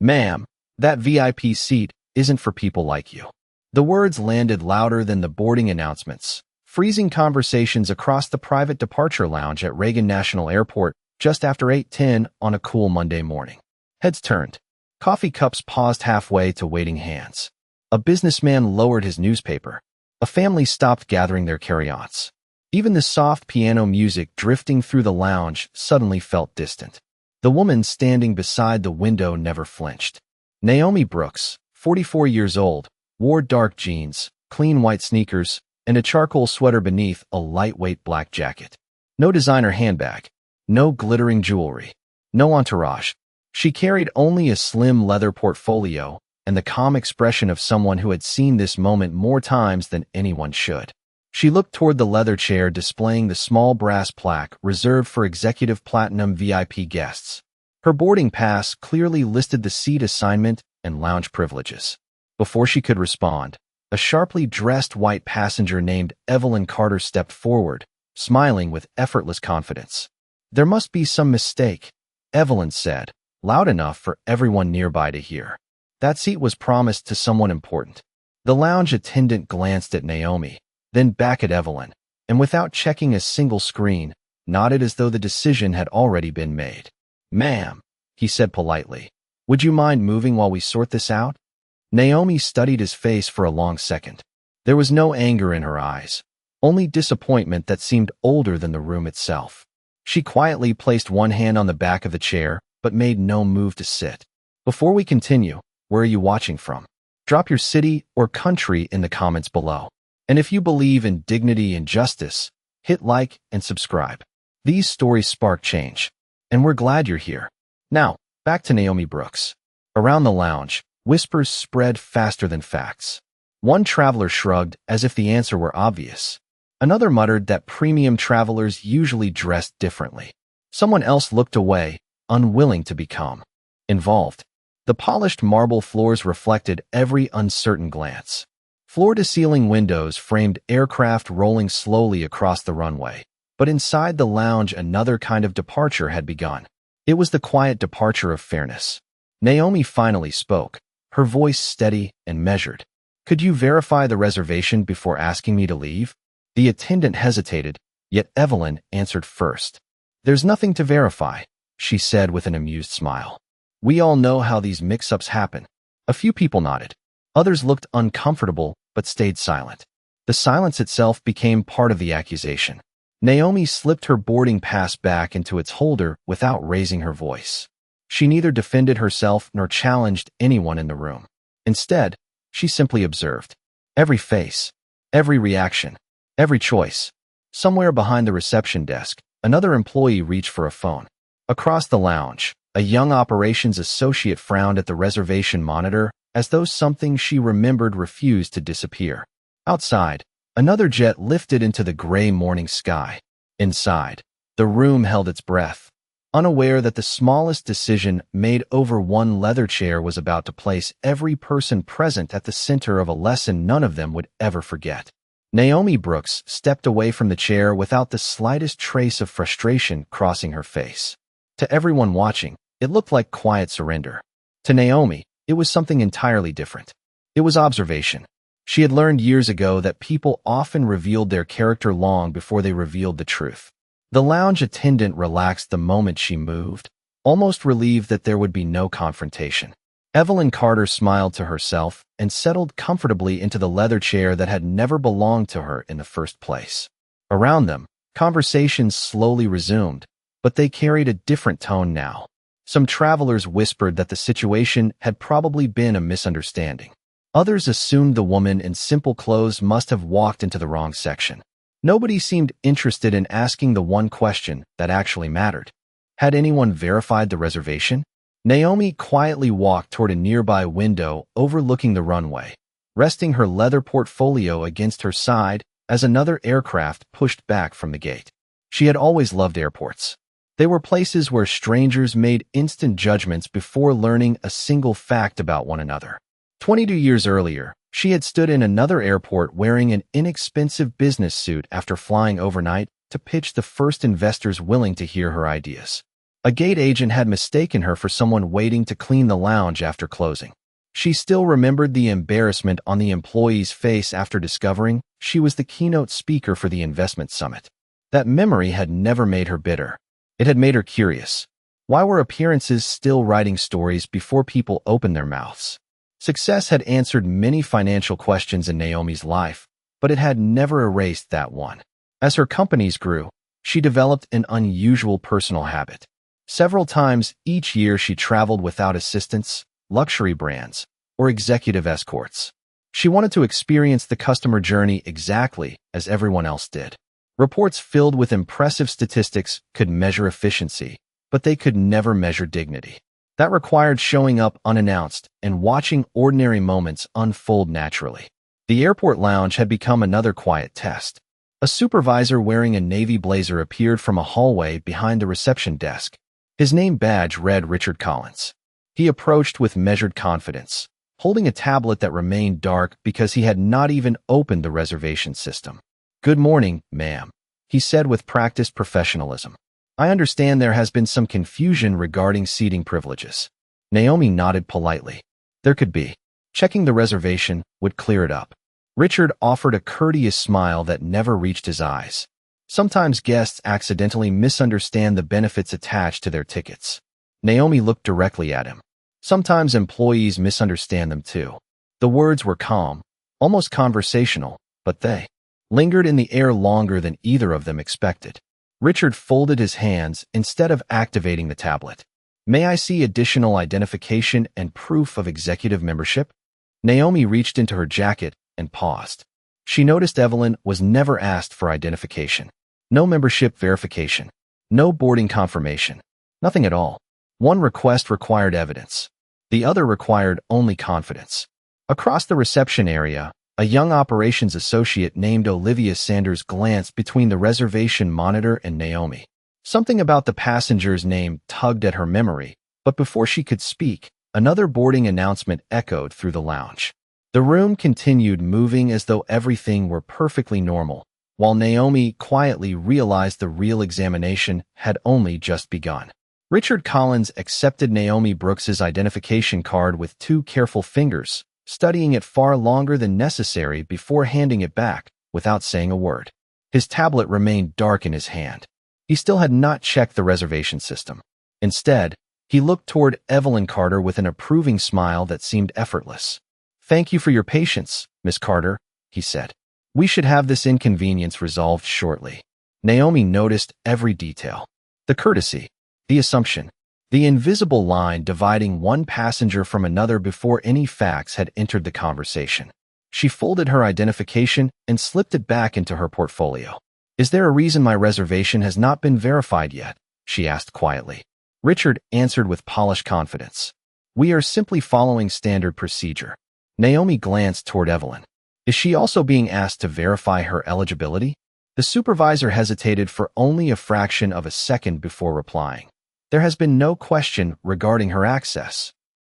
"Ma'am, that VIP seat isn't for people like you." The words landed louder than the boarding announcements, freezing conversations across the private departure lounge at Reagan National Airport just after 8:10 on a cool Monday morning. Heads turned. Coffee cups paused halfway to waiting hands. A businessman lowered his newspaper. A family stopped gathering their carry-ons. Even the soft piano music drifting through the lounge suddenly felt distant. The woman standing beside the window never flinched. Naomi Brooks, 44 years old, wore dark jeans, clean white sneakers, and a charcoal sweater beneath a lightweight black jacket. No designer handbag, no glittering jewelry, no entourage. She carried only a slim leather portfolio and the calm expression of someone who had seen this moment more times than anyone should. She looked toward the leather chair displaying the small brass plaque reserved for Executive Platinum VIP guests. Her boarding pass clearly listed the seat assignment and lounge privileges. Before she could respond, a sharply dressed white passenger named Evelyn Carter stepped forward, smiling with effortless confidence. "There must be some mistake," Evelyn said, loud enough for everyone nearby to hear. "That seat was promised to someone important." The lounge attendant glanced at Naomi, then back at Evelyn, and without checking a single screen, nodded as though the decision had already been made. "Ma'am," he said politely, "would you mind moving while we sort this out?" Naomi studied his face for a long second. There was no anger in her eyes, only disappointment that seemed older than the room itself. She quietly placed one hand on the back of the chair, but made no move to sit. "Before we continue, where are you watching from? Drop your city or country in the comments below. And if you believe in dignity and justice, hit like and subscribe. These stories spark change, and we're glad you're here." Now, back to Naomi Brooks. Around the lounge, whispers spread faster than facts. One traveler shrugged as if the answer were obvious. Another muttered that premium travelers usually dressed differently. Someone else looked away, unwilling to become involved. The polished marble floors reflected every uncertain glance. Floor-to-ceiling windows framed aircraft rolling slowly across the runway. But inside the lounge, another kind of departure had begun. It was the quiet departure of fairness. Naomi finally spoke, her voice steady and measured. "Could you verify the reservation before asking me to leave?" The attendant hesitated, yet Evelyn answered first. "There's nothing to verify," she said with an amused smile. "We all know how these mix-ups happen." A few people nodded. Others looked uncomfortable but stayed silent. The silence itself became part of the accusation. Naomi slipped her boarding pass back into its holder without raising her voice. She neither defended herself nor challenged anyone in the room. Instead, she simply observed. Every face, every reaction, every choice. Somewhere behind the reception desk, another employee reached for a phone. Across the lounge, a young operations associate frowned at the reservation monitor as though something she remembered refused to disappear. Outside, another jet lifted into the gray morning sky. Inside, the room held its breath, unaware that the smallest decision made over one leather chair was about to place every person present at the center of a lesson none of them would ever forget. Naomi Brooks stepped away from the chair without the slightest trace of frustration crossing her face. To everyone watching, it looked like quiet surrender. To Naomi, it was something entirely different. It was observation. She had learned years ago that people often revealed their character long before they revealed the truth. The lounge attendant relaxed the moment she moved, almost relieved that there would be no confrontation. Evelyn Carter smiled to herself and settled comfortably into the leather chair that had never belonged to her in the first place. Around them, conversations slowly resumed, but they carried a different tone now. Some travelers whispered that the situation had probably been a misunderstanding. Others assumed the woman in simple clothes must have walked into the wrong section. Nobody seemed interested in asking the one question that actually mattered. Had anyone verified the reservation? Naomi quietly walked toward a nearby window overlooking the runway, resting her leather portfolio against her side as another aircraft pushed back from the gate. She had always loved airports. They were places where strangers made instant judgments before learning a single fact about one another. 22 years earlier, she had stood in another airport wearing an inexpensive business suit after flying overnight to pitch the first investors willing to hear her ideas. A gate agent had mistaken her for someone waiting to clean the lounge after closing. She still remembered the embarrassment on the employee's face after discovering she was the keynote speaker for the investment summit. That memory had never made her bitter. It had made her curious. Why were appearances still writing stories before people opened their mouths? Success had answered many financial questions in Naomi's life, but it had never erased that one. As her companies grew, she developed an unusual personal habit. Several times each year she traveled without assistance, luxury brands, or executive escorts. She wanted to experience the customer journey exactly as everyone else did. Reports filled with impressive statistics could measure efficiency, but they could never measure dignity. That required showing up unannounced and watching ordinary moments unfold naturally. The airport lounge had become another quiet test. A supervisor wearing a navy blazer appeared from a hallway behind the reception desk. His name badge read Richard Collins. He approached with measured confidence, holding a tablet that remained dark because he had not even opened the reservation system. "Good morning, ma'am," he said with practiced professionalism. "I understand there has been some confusion regarding seating privileges." Naomi nodded politely. There could be. Checking the reservation would clear it up. Richard offered a courteous smile that never reached his eyes. Sometimes guests accidentally misunderstand the benefits attached to their tickets. Naomi looked directly at him. Sometimes employees misunderstand them too. The words were calm, almost conversational, but they lingered in the air longer than either of them expected. Richard folded his hands instead of activating the tablet. "May I see additional identification and proof of executive membership?" Naomi reached into her jacket and paused. She noticed Evelyn was never asked for identification. No membership verification. No boarding confirmation. Nothing at all. One request required evidence. The other required only confidence. Across the reception area, a young operations associate named Olivia Sanders glanced between the reservation monitor and Naomi. Something about the passenger's name tugged at her memory, but before she could speak, another boarding announcement echoed through the lounge. The room continued moving as though everything were perfectly normal, while Naomi quietly realized the real examination had only just begun. Richard Collins accepted Naomi Brooks's identification card with two careful fingers, studying it far longer than necessary before handing it back without saying a word. His tablet remained dark in his hand. He still had not checked the reservation system. Instead, he looked toward Evelyn Carter with an approving smile that seemed effortless. "Thank you for your patience, Miss Carter," he said. "We should have this inconvenience resolved shortly." Naomi noticed every detail. The courtesy, the assumption, the invisible line dividing one passenger from another before any facts had entered the conversation. She folded her identification and slipped it back into her portfolio. "Is there a reason my reservation has not been verified yet?" she asked quietly. Richard answered with polished confidence. "We are simply following standard procedure." Naomi glanced toward Evelyn. Is she also being asked to verify her eligibility? The supervisor hesitated for only a fraction of a second before replying. There has been no question regarding her access.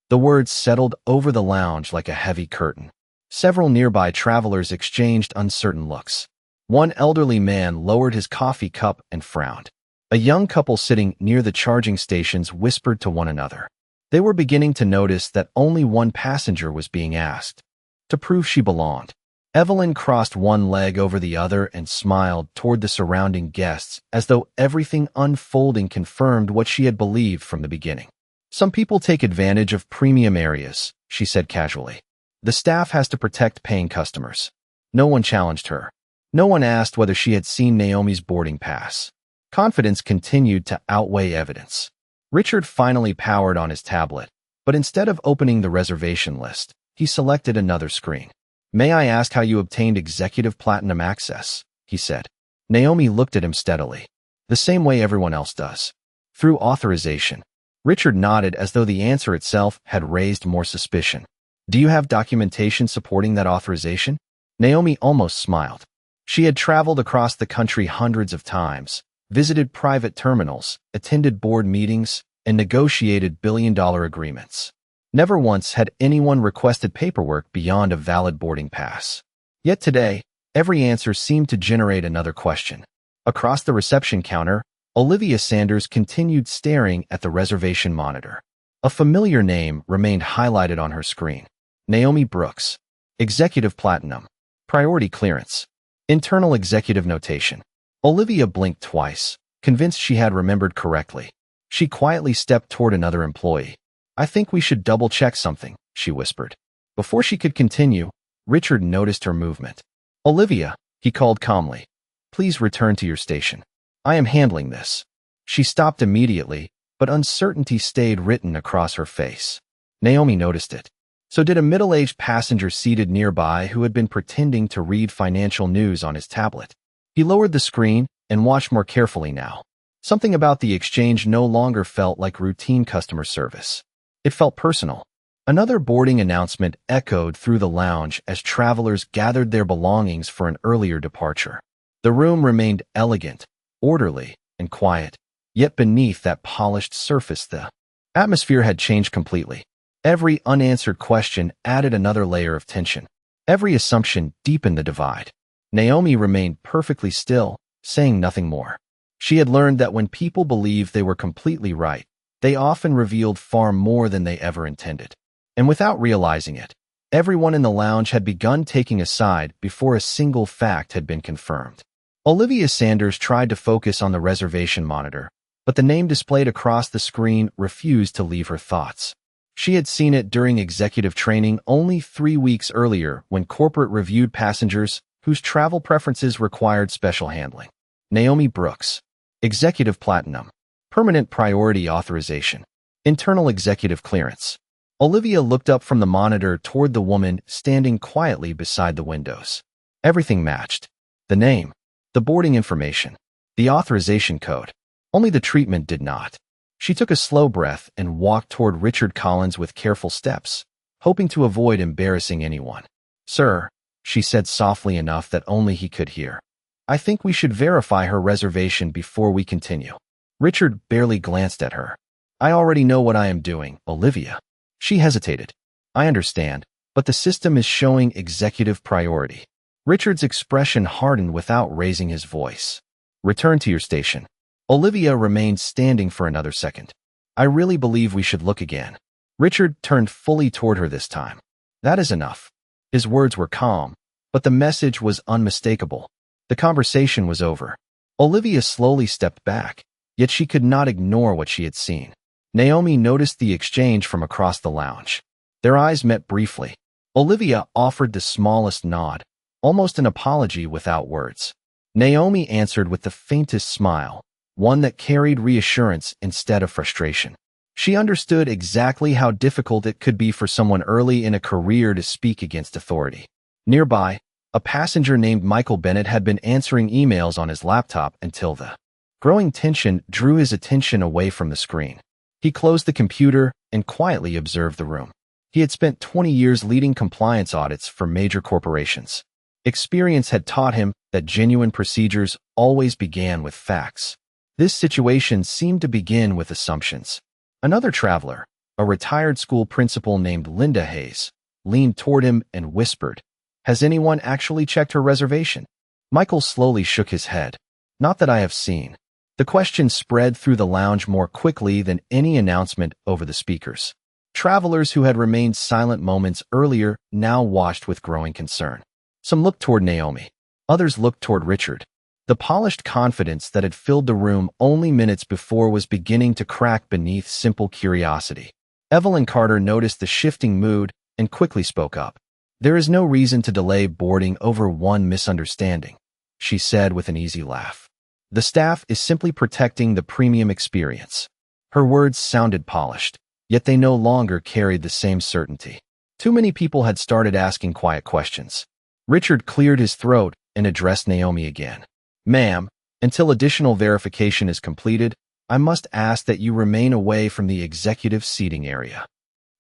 The words settled over the lounge like a heavy curtain. Several nearby travelers exchanged uncertain looks. One elderly man lowered his coffee cup and frowned. A young couple sitting near the charging stations whispered to one another. They were beginning to notice that only one passenger was being asked, to prove she belonged. Evelyn crossed one leg over the other and smiled toward the surrounding guests as though everything unfolding confirmed what she had believed from the beginning. "Some people take advantage of premium areas," she said casually. "The staff has to protect paying customers." No one challenged her. No one asked whether she had seen Naomi's boarding pass. Confidence continued to outweigh evidence. Richard finally powered on his tablet, but instead of opening the reservation list, he selected another screen. "May I ask how you obtained executive platinum access?" he said. Naomi looked at him steadily. "The same way everyone else does. Through authorization." Richard nodded as though the answer itself had raised more suspicion. "Do you have documentation supporting that authorization?" Naomi almost smiled. She had traveled across the country hundreds of times, visited private terminals, attended board meetings, and negotiated billion-dollar agreements. Never once had anyone requested paperwork beyond a valid boarding pass. Yet today, every answer seemed to generate another question. Across the reception counter, Olivia Sanders continued staring at the reservation monitor. A familiar name remained highlighted on her screen. Naomi Brooks. Executive Platinum. Priority Clearance. Internal Executive Notation. Olivia blinked twice, convinced she had remembered correctly. She quietly stepped toward another employee. "I think we should double-check something," she whispered. Before she could continue, Richard noticed her movement. "Olivia," he called calmly, "please return to your station. I am handling this." She stopped immediately, but uncertainty stayed written across her face. Naomi noticed it. So did a middle-aged passenger seated nearby who had been pretending to read financial news on his tablet. He lowered the screen and watched more carefully now. Something about the exchange no longer felt like routine customer service. It felt personal. Another boarding announcement echoed through the lounge as travelers gathered their belongings for an earlier departure. The room remained elegant, orderly, and quiet, yet beneath that polished surface the atmosphere had changed completely. Every unanswered question added another layer of tension. Every assumption deepened the divide. Naomi remained perfectly still, saying nothing more. She had learned that when people believed they were completely right, they often revealed far more than they ever intended. And without realizing it, everyone in the lounge had begun taking a side before a single fact had been confirmed. Olivia Sanders tried to focus on the reservation monitor, but the name displayed across the screen refused to leave her thoughts. She had seen it during executive training only 3 weeks earlier when corporate reviewed passengers whose travel preferences required special handling. Naomi Brooks. Executive Platinum. Permanent Priority Authorization. Internal Executive Clearance. Olivia looked up from the monitor toward the woman standing quietly beside the windows. Everything matched. The name, the boarding information, the authorization code. Only the treatment did not. She took a slow breath and walked toward Richard Collins with careful steps, hoping to avoid embarrassing anyone. "Sir," she said softly enough that only he could hear, "I think we should verify her reservation before we continue." Richard barely glanced at her. "I already know what I am doing, Olivia." She hesitated. "I understand, but the system is showing executive priority." Richard's expression hardened without raising his voice. "Return to your station." Olivia remained standing for another second. "I really believe we should look again." Richard turned fully toward her this time. "That is enough." His words were calm, but the message was unmistakable. The conversation was over. Olivia slowly stepped back, yet she could not ignore what she had seen. Naomi noticed the exchange from across the lounge. Their eyes met briefly. Olivia offered the smallest nod, almost an apology without words. Naomi answered with the faintest smile, one that carried reassurance instead of frustration. She understood exactly how difficult it could be for someone early in a career to speak against authority. Nearby, a passenger named Michael Bennett had been answering emails on his laptop until the growing tension drew his attention away from the screen. He closed the computer and quietly observed the room. He had spent 20 years leading compliance audits for major corporations. Experience had taught him that genuine procedures always began with facts. This situation seemed to begin with assumptions. Another traveler, a retired school principal named Linda Hayes, leaned toward him and whispered, "Has anyone actually checked her reservation?" Michael slowly shook his head. "Not that I have seen." The question spread through the lounge more quickly than any announcement over the speakers. Travelers who had remained silent moments earlier now watched with growing concern. Some looked toward Naomi. Others looked toward Richard. The polished confidence that had filled the room only minutes before was beginning to crack beneath simple curiosity. Evelyn Carter noticed the shifting mood and quickly spoke up. "There is no reason to delay boarding over one misunderstanding," she said with an easy laugh. "The staff is simply protecting the premium experience." Her words sounded polished, yet they no longer carried the same certainty. Too many people had started asking quiet questions. Richard cleared his throat and addressed Naomi again. "Ma'am, until additional verification is completed, I must ask that you remain away from the executive seating area."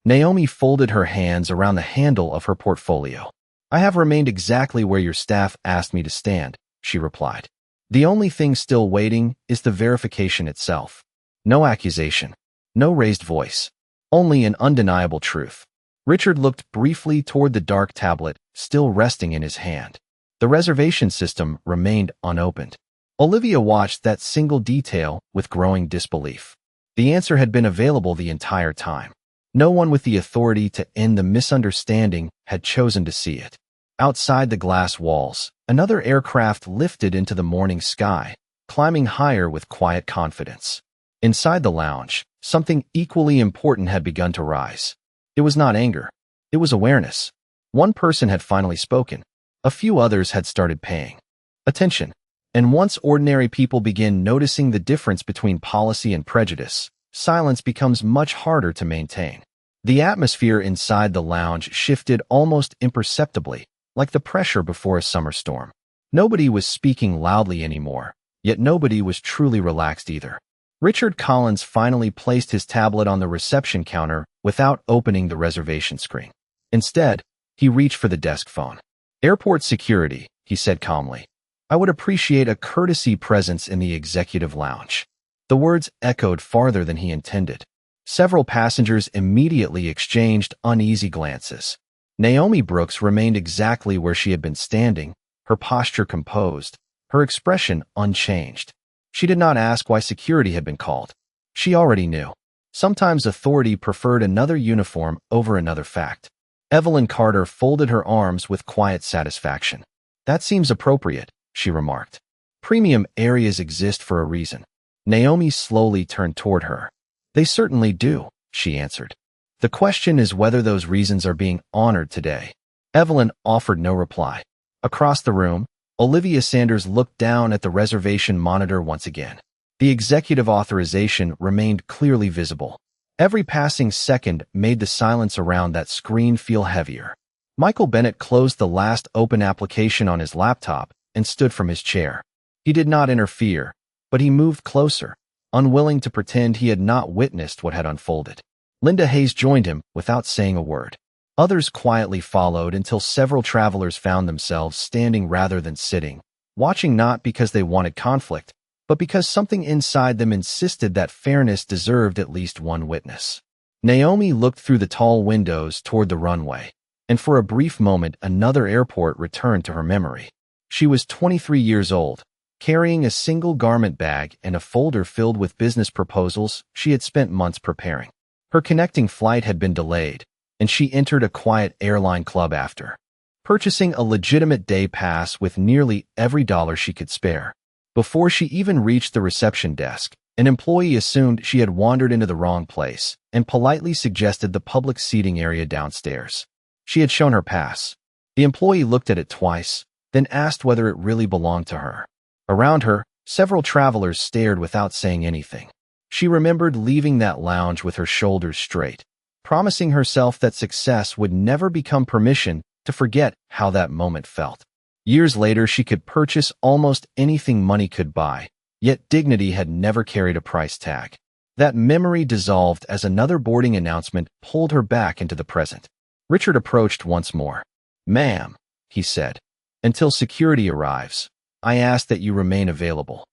Naomi folded her hands around the handle of her portfolio. "I have remained exactly where your staff asked me to stand," she replied. "The only thing still waiting is the verification itself. No accusation, no raised voice, only an undeniable truth." Richard looked briefly toward the dark tablet still resting in his hand. The reservation system remained unopened. Olivia watched that single detail with growing disbelief. The answer had been available the entire time. No one with the authority to end the misunderstanding had chosen to see it. Outside the glass walls, another aircraft lifted into the morning sky, climbing higher with quiet confidence. Inside the lounge, something equally important had begun to rise. It was not anger. It was awareness. One person had finally spoken. A few others had started paying attention. And once ordinary people begin noticing the difference between policy and prejudice, silence becomes much harder to maintain. The atmosphere inside the lounge shifted almost imperceptibly, like the pressure before a summer storm. Nobody was speaking loudly anymore, yet nobody was truly relaxed either. Richard Collins finally placed his tablet on the reception counter without opening the reservation screen. Instead, he reached for the desk phone. "Airport security," he said calmly. "I would appreciate a courtesy presence in the executive lounge." The words echoed farther than he intended. Several passengers immediately exchanged uneasy glances. Naomi Brooks remained exactly where she had been standing, her posture composed, her expression unchanged. She did not ask why security had been called. She already knew. Sometimes authority preferred another uniform over another fact. Evelyn Carter folded her arms with quiet satisfaction. "That seems appropriate," she remarked. "Premium areas exist for a reason." Naomi slowly turned toward her. "They certainly do," she answered. "The question is whether those reasons are being honored today." Evelyn offered no reply. Across the room, Olivia Sanders looked down at the reservation monitor once again. The executive authorization remained clearly visible. Every passing second made the silence around that screen feel heavier. Michael Bennett closed the last open application on his laptop and stood from his chair. He did not interfere, but he moved closer, unwilling to pretend he had not witnessed what had unfolded. Linda Hayes joined him without saying a word. Others quietly followed until several travelers found themselves standing rather than sitting, watching not because they wanted conflict, but because something inside them insisted that fairness deserved at least one witness. Naomi looked through the tall windows toward the runway, and for a brief moment another airport returned to her memory. She was 23 years old, carrying a single garment bag and a folder filled with business proposals she had spent months preparing. Her connecting flight had been delayed, and she entered a quiet airline club after, purchasing a legitimate day pass with nearly every dollar she could spare. Before she even reached the reception desk, an employee assumed she had wandered into the wrong place and politely suggested the public seating area downstairs. She had shown her pass. The employee looked at it twice, then asked whether it really belonged to her. Around her, several travelers stared without saying anything. She remembered leaving that lounge with her shoulders straight, promising herself that success would never become permission to forget how that moment felt. Years later, she could purchase almost anything money could buy, yet dignity had never carried a price tag. That memory dissolved as another boarding announcement pulled her back into the present. Richard approached once more. "Ma'am," he said, "until security arrives, I ask that you remain available."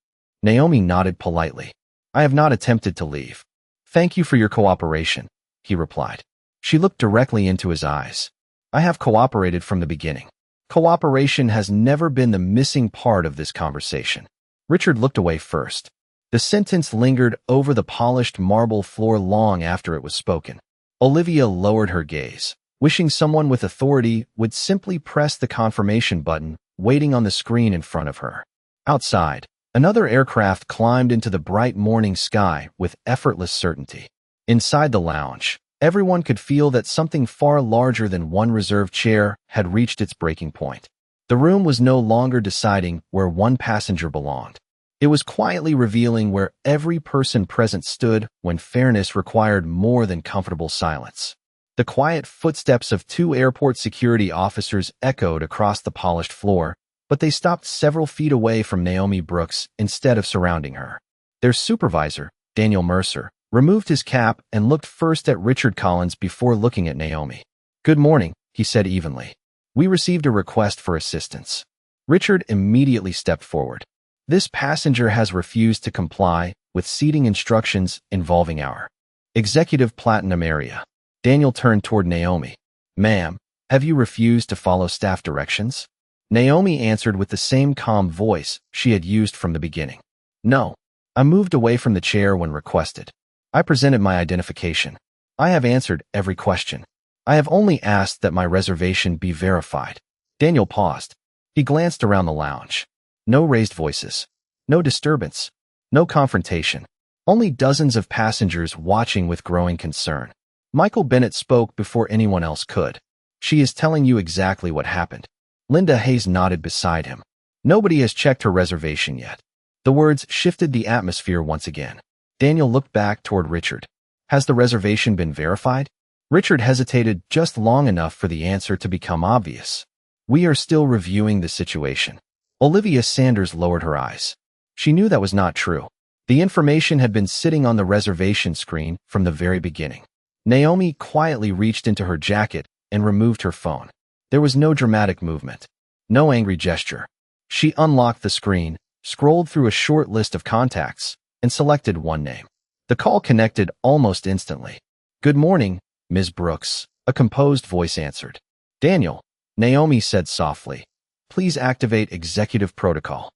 Naomi nodded politely. "I have not attempted to leave." "Thank you for your cooperation," he replied. She looked directly into his eyes. "I have cooperated from the beginning." Cooperation has never been the missing part of this conversation. Richard looked away first. The sentence lingered over the polished marble floor long after it was spoken. Olivia lowered her gaze, wishing someone with authority would simply press the confirmation button waiting on the screen in front of her. Outside, another aircraft climbed into the bright morning sky with effortless certainty. Inside the lounge, everyone could feel that something far larger than one reserved chair had reached its breaking point. The room was no longer deciding where one passenger belonged. It was quietly revealing where every person present stood when fairness required more than comfortable silence. The quiet footsteps of two airport security officers echoed across the polished floor, but they stopped several feet away from Naomi Brooks instead of surrounding her. Their supervisor, Daniel Mercer, removed his cap and looked first at Richard Collins before looking at Naomi. "Good morning," he said evenly. "We received a request for assistance." Richard immediately stepped forward. "This passenger has refused to comply with seating instructions involving our executive platinum area." Daniel turned toward Naomi. "Ma'am, have you refused to follow staff directions?" Naomi answered with the same calm voice she had used from the beginning. No. I moved away from the chair when requested. I presented my identification. I have answered every question. I have only asked that my reservation be verified. Daniel paused. He glanced around the lounge. No raised voices. No disturbance. No confrontation. Only dozens of passengers watching with growing concern. Michael Bennett spoke before anyone else could. She is telling you exactly what happened. Linda Hayes nodded beside him. Nobody has checked her reservation yet. The words shifted the atmosphere once again. Daniel looked back toward Richard. Has the reservation been verified? Richard hesitated just long enough for the answer to become obvious. We are still reviewing the situation. Olivia Sanders lowered her eyes. She knew that was not true. The information had been sitting on the reservation screen from the very beginning. Naomi quietly reached into her jacket and removed her phone. There was no dramatic movement. No angry gesture. She unlocked the screen, scrolled through a short list of contacts, and selected one name. The call connected almost instantly. Good morning, Ms. Brooks, a composed voice answered. Daniel, Naomi said softly. Please activate executive protocol.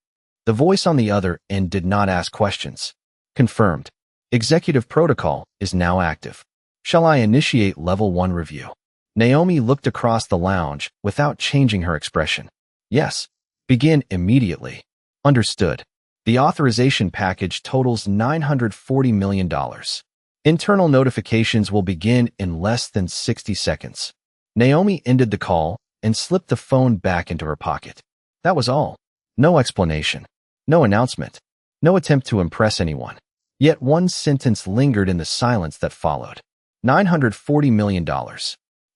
The voice on the other end did not ask questions. Confirmed. Executive protocol is now active. Shall I initiate level 1 review? Naomi looked across the lounge without changing her expression. Yes. Begin immediately. Understood. The authorization package totals $940 million. Internal notifications will begin in less than 60 seconds. Naomi ended the call and slipped the phone back into her pocket. That was all. No explanation. No announcement. No attempt to impress anyone. Yet one sentence lingered in the silence that followed. $940 million.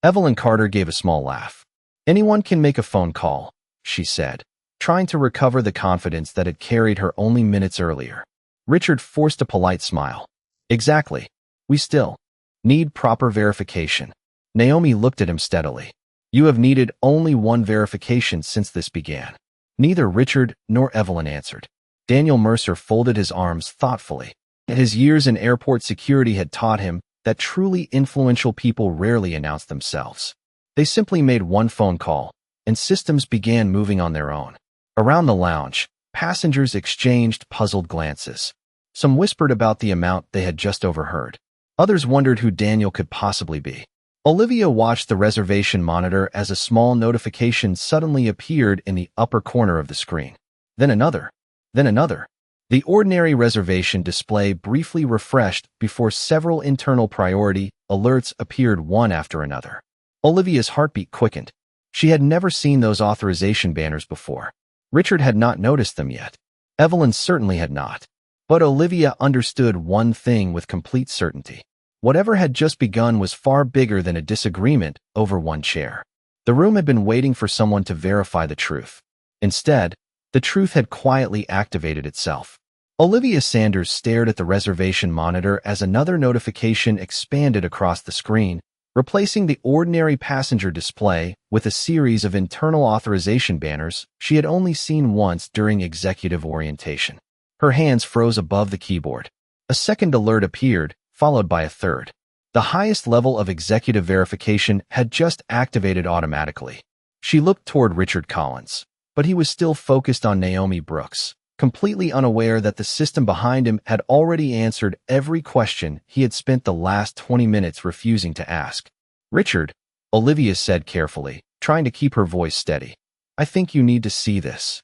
Evelyn Carter gave a small laugh. Anyone can make a phone call, she said, trying to recover the confidence that had carried her only minutes earlier. Richard forced a polite smile. Exactly. We still need proper verification. Naomi looked at him steadily. You have needed only one verification since this began. Neither Richard nor Evelyn answered. Daniel Mercer folded his arms thoughtfully. His years in airport security had taught him that truly influential people rarely announce themselves. They simply made one phone call, and systems began moving on their own. Around the lounge, passengers exchanged puzzled glances. Some whispered about the amount they had just overheard. Others wondered who Daniel could possibly be. Olivia watched the reservation monitor as a small notification suddenly appeared in the upper corner of the screen. Then another. Then another. The ordinary reservation display briefly refreshed before several internal priority alerts appeared one after another. Olivia's heartbeat quickened. She had never seen those authorization banners before. Richard had not noticed them yet. Evelyn certainly had not. But Olivia understood one thing with complete certainty. Whatever had just begun was far bigger than a disagreement over one chair. The room had been waiting for someone to verify the truth. Instead, the truth had quietly activated itself. Olivia Sanders stared at the reservation monitor as another notification expanded across the screen, replacing the ordinary passenger display with a series of internal authorization banners she had only seen once during executive orientation. Her hands froze above the keyboard. A second alert appeared, followed by a third. The highest level of executive verification had just activated automatically. She looked toward Richard Collins, but he was still focused on Naomi Brooks, completely unaware that the system behind him had already answered every question he had spent the last 20 minutes refusing to ask. Richard, Olivia said carefully, trying to keep her voice steady. I think you need to see this.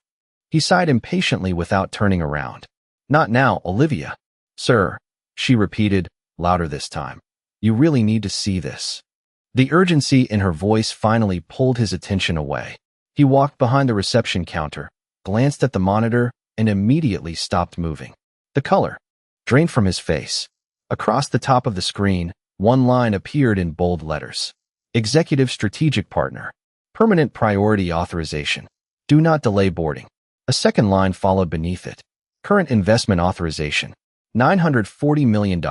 He sighed impatiently without turning around. Not now, Olivia. Sir, she repeated, louder this time. You really need to see this. The urgency in her voice finally pulled his attention away. He walked behind the reception counter, glanced at the monitor, and immediately stopped moving. The color drained from his face. Across the top of the screen, one line appeared in bold letters. Executive Strategic Partner. Permanent Priority Authorization. Do not delay boarding. A second line followed beneath it. Current Investment Authorization. $940 million.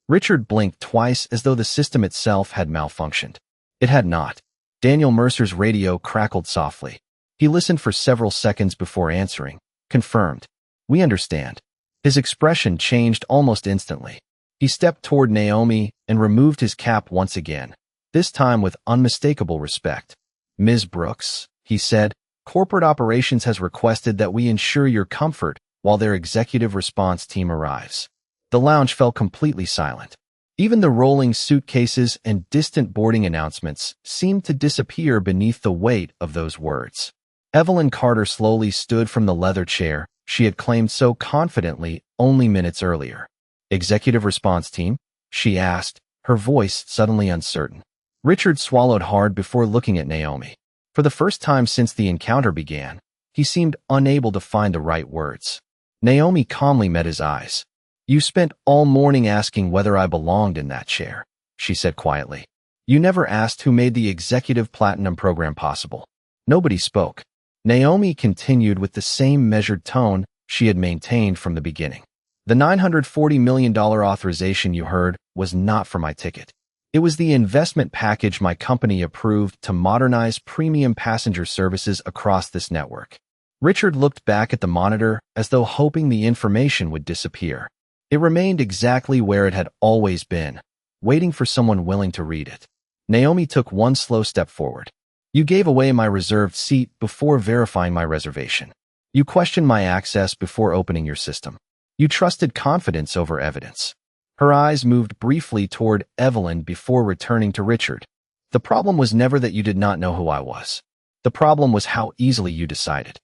Richard blinked twice as though the system itself had malfunctioned. It had not. Daniel Mercer's radio crackled softly. He listened for several seconds before answering. Confirmed. We understand. His expression changed almost instantly. He stepped toward Naomi and removed his cap once again, this time with unmistakable respect. Ms. Brooks, he said, Corporate operations has requested that we ensure your comfort while their executive response team arrives. The lounge fell completely silent. Even the rolling suitcases and distant boarding announcements seemed to disappear beneath the weight of those words. Evelyn Carter slowly stood from the leather chair she had claimed so confidently only minutes earlier. Executive response team? She asked, her voice suddenly uncertain. Richard swallowed hard before looking at Naomi. For the first time since the encounter began, he seemed unable to find the right words. Naomi calmly met his eyes. You spent all morning asking whether I belonged in that chair, she said quietly. You never asked who made the Executive Platinum program possible. Nobody spoke. Naomi continued with the same measured tone she had maintained from the beginning. The $940 million authorization you heard was not for my ticket. It was the investment package my company approved to modernize premium passenger services across this network. Richard looked back at the monitor as though hoping the information would disappear. It remained exactly where it had always been, waiting for someone willing to read it. Naomi took one slow step forward. You gave away my reserved seat before verifying my reservation. You questioned my access before opening your system. You trusted confidence over evidence. Her eyes moved briefly toward Evelyn before returning to Richard. The problem was never that you did not know who I was. The problem was how easily you decided.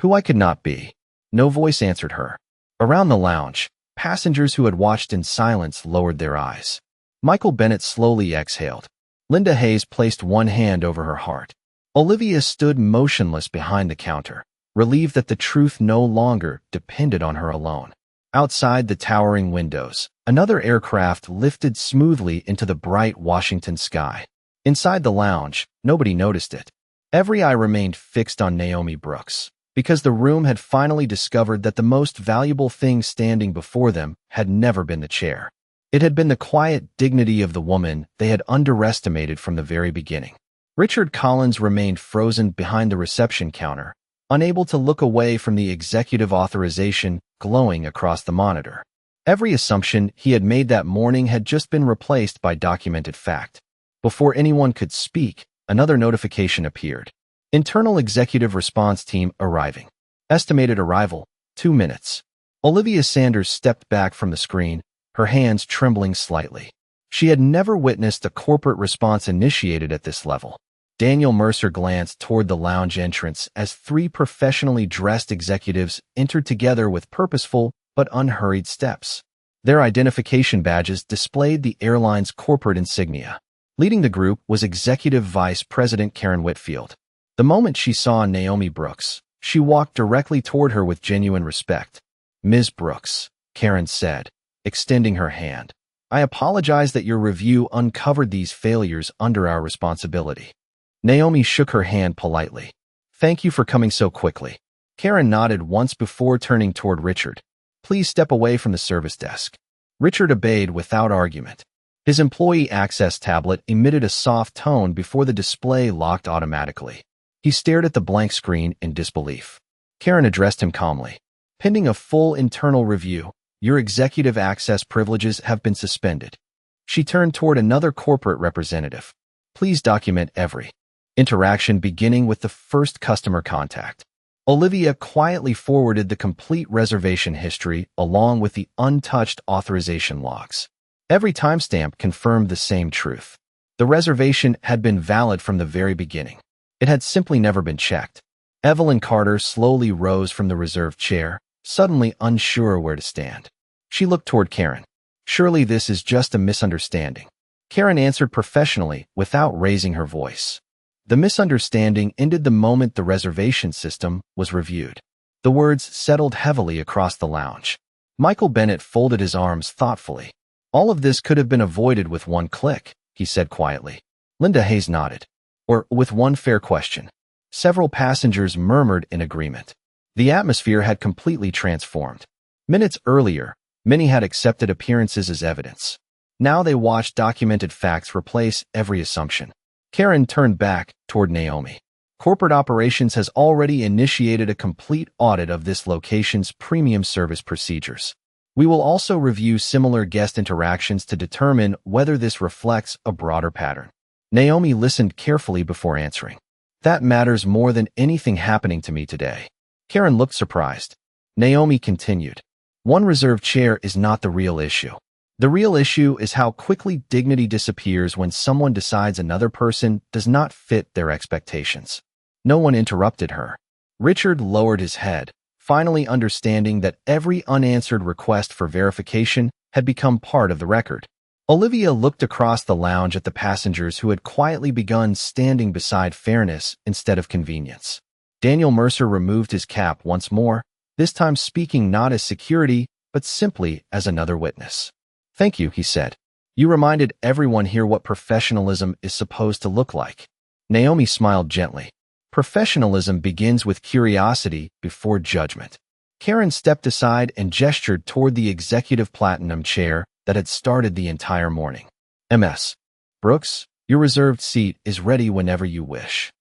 Who I could not be. No voice answered her. Around the lounge, passengers who had watched in silence lowered their eyes. Michael Bennett slowly exhaled. Linda Hayes placed one hand over her heart. Olivia stood motionless behind the counter, relieved that the truth no longer depended on her alone. Outside the towering windows, another aircraft lifted smoothly into the bright Washington sky. Inside the lounge, nobody noticed it. Every eye remained fixed on Naomi Brooks, because the room had finally discovered that the most valuable thing standing before them had never been the chair. It had been the quiet dignity of the woman they had underestimated from the very beginning. Richard Collins remained frozen behind the reception counter, unable to look away from the executive authorization glowing across the monitor. Every assumption he had made that morning had just been replaced by documented fact. Before anyone could speak, another notification appeared. Internal Executive Response Team arriving. Estimated arrival, 2 minutes. Olivia Sanders stepped back from the screen, her hands trembling slightly. She had never witnessed a corporate response initiated at this level. Daniel Mercer glanced toward the lounge entrance as 3 professionally dressed executives entered together with purposeful but unhurried steps. Their identification badges displayed the airline's corporate insignia. Leading the group was Executive Vice President Karen Whitfield. The moment she saw Naomi Brooks, she walked directly toward her with genuine respect. Ms. Brooks, Karen said, extending her hand. I apologize that your review uncovered these failures under our responsibility. Naomi shook her hand politely. Thank you for coming so quickly. Karen nodded once before turning toward Richard. Please step away from the service desk. Richard obeyed without argument. His employee access tablet emitted a soft tone before the display locked automatically. He stared at the blank screen in disbelief. Karen addressed him calmly. Pending a full internal review, your executive access privileges have been suspended. She turned toward another corporate representative. Please document every interaction beginning with the first customer contact. Olivia quietly forwarded the complete reservation history along with the untouched authorization logs. Every timestamp confirmed the same truth. The reservation had been valid from the very beginning. It had simply never been checked. Evelyn Carter slowly rose from the reserved chair, suddenly unsure where to stand. She looked toward Karen. Surely this is just a misunderstanding. Karen answered professionally without raising her voice. The misunderstanding ended the moment the reservation system was reviewed. The words settled heavily across the lounge. Michael Bennett folded his arms thoughtfully. All of this could have been avoided with one click, he said quietly. Linda Hayes nodded. Or with one fair question. Several passengers murmured in agreement. The atmosphere had completely transformed. Minutes earlier, many had accepted appearances as evidence. Now they watched documented facts replace every assumption. Karen turned back toward Naomi. Corporate operations has already initiated a complete audit of this location's premium service procedures. We will also review similar guest interactions to determine whether this reflects a broader pattern. Naomi listened carefully before answering. That matters more than anything happening to me today. Karen looked surprised. Naomi continued. One reserved chair is not the real issue. The real issue is how quickly dignity disappears when someone decides another person does not fit their expectations. No one interrupted her. Richard lowered his head, finally understanding that every unanswered request for verification had become part of the record. Olivia looked across the lounge at the passengers who had quietly begun standing beside fairness instead of convenience. Daniel Mercer removed his cap once more, this time speaking not as security, but simply as another witness. "Thank you," he said. "You reminded everyone here what professionalism is supposed to look like." Naomi smiled gently. Professionalism begins with curiosity before judgment. Karen stepped aside and gestured toward the executive platinum chair that had started the entire morning. "Ms. Brooks, your reserved seat is ready whenever you wish."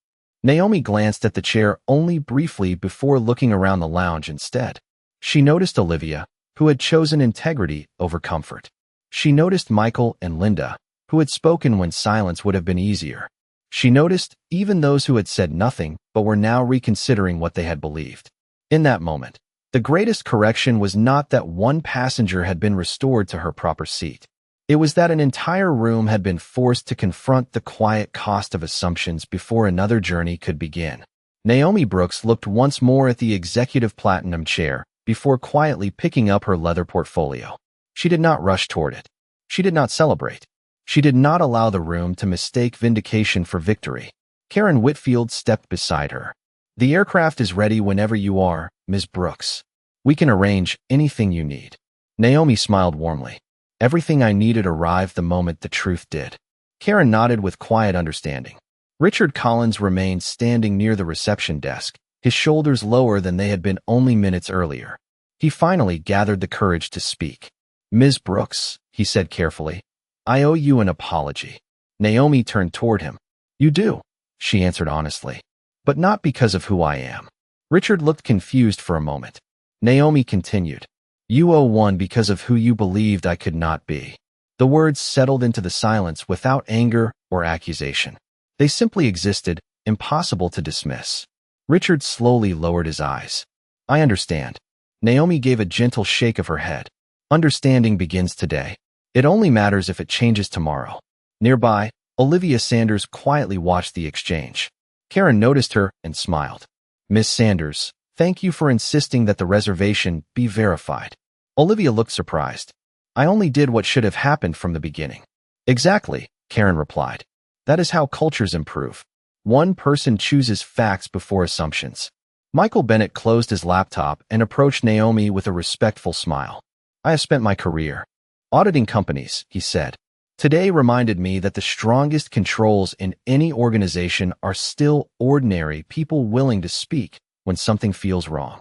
Naomi glanced at the chair only briefly before looking around the lounge instead. She noticed Olivia, who had chosen integrity over comfort. She noticed Michael and Linda, who had spoken when silence would have been easier. She noticed even those who had said nothing but were now reconsidering what they had believed. In that moment, the greatest correction was not that one passenger had been restored to her proper seat. It was that an entire room had been forced to confront the quiet cost of assumptions before another journey could begin. Naomi Brooks looked once more at the executive platinum chair before quietly picking up her leather portfolio. She did not rush toward it. She did not celebrate. She did not allow the room to mistake vindication for victory. Karen Whitfield stepped beside her. "The aircraft is ready whenever you are, Ms. Brooks. We can arrange anything you need." Naomi smiled warmly. "Everything I needed arrived the moment the truth did." Karen nodded with quiet understanding. Richard Collins remained standing near the reception desk, his shoulders lower than they had been only minutes earlier. He finally gathered the courage to speak. "Ms. Brooks," he said carefully, "I owe you an apology." Naomi turned toward him. "You do," she answered honestly, "but not because of who I am." Richard looked confused for a moment. Naomi continued. "You owe one because of who you believed I could not be." The words settled into the silence without anger or accusation. They simply existed, impossible to dismiss. Richard slowly lowered his eyes. "I understand." Naomi gave a gentle shake of her head. "Understanding begins today. It only matters if it changes tomorrow." Nearby, Olivia Sanders quietly watched the exchange. Karen noticed her and smiled. "Miss Sanders, thank you for insisting that the reservation be verified." Olivia looked surprised. "I only did what should have happened from the beginning." "Exactly," Karen replied. "That is how cultures improve. One person chooses facts before assumptions." Michael Bennett closed his laptop and approached Naomi with a respectful smile. "I have spent my career auditing companies," he said. "Today reminded me that the strongest controls in any organization are still ordinary people willing to speak when something feels wrong."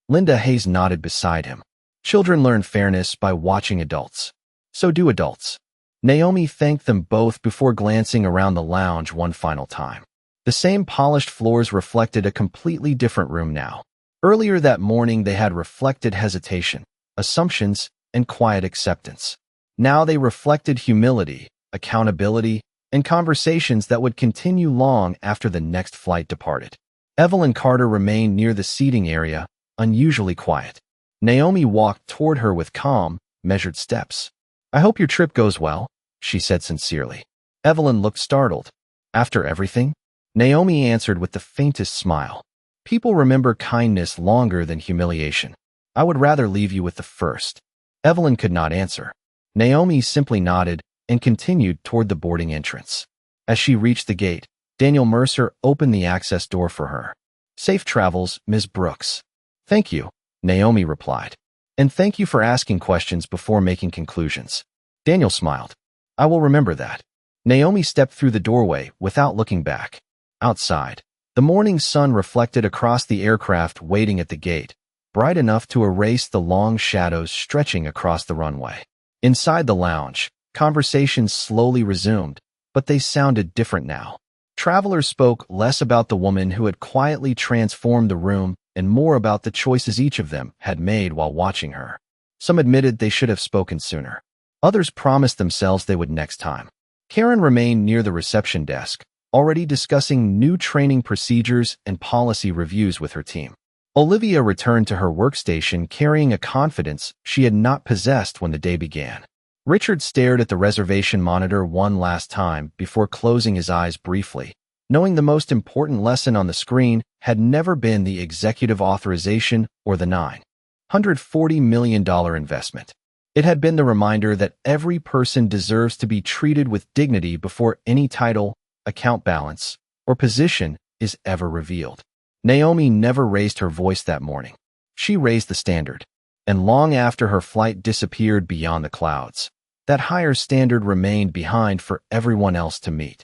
Linda Hayes nodded beside him. "Children learn fairness by watching adults. So do adults." Naomi thanked them both before glancing around the lounge one final time. The same polished floors reflected a completely different room now. Earlier that morning they had reflected hesitation, assumptions, and quiet acceptance. Now they reflected humility, accountability, and conversations that would continue long after the next flight departed. Evelyn Carter remained near the seating area, unusually quiet. Naomi walked toward her with calm, measured steps. "I hope your trip goes well," she said sincerely. Evelyn looked startled. "After everything?" Naomi answered with the faintest smile. "People remember kindness longer than humiliation. I would rather leave you with the first." Evelyn could not answer. Naomi simply nodded and continued toward the boarding entrance. As she reached the gate, Daniel Mercer opened the access door for her. "Safe travels, Ms. Brooks." "Thank you," Naomi replied. "And thank you for asking questions before making conclusions." Daniel smiled. "I will remember that." Naomi stepped through the doorway without looking back. Outside, the morning sun reflected across the aircraft waiting at the gate, bright enough to erase the long shadows stretching across the runway. Inside the lounge, conversations slowly resumed, but they sounded different now. Travelers spoke less about the woman who had quietly transformed the room and more about the choices each of them had made while watching her. Some admitted they should have spoken sooner. Others promised themselves they would next time. Karen remained near the reception desk, already discussing new training procedures and policy reviews with her team. Olivia returned to her workstation carrying a confidence she had not possessed when the day began. Richard stared at the reservation monitor one last time before closing his eyes briefly, knowing the most important lesson on the screen had never been the executive authorization or the $940 million investment. It had been the reminder that every person deserves to be treated with dignity before any title, account balance, or position is ever revealed. Naomi never raised her voice that morning. She raised the standard, and long after her flight disappeared beyond the clouds, that higher standard remained behind for everyone else to meet.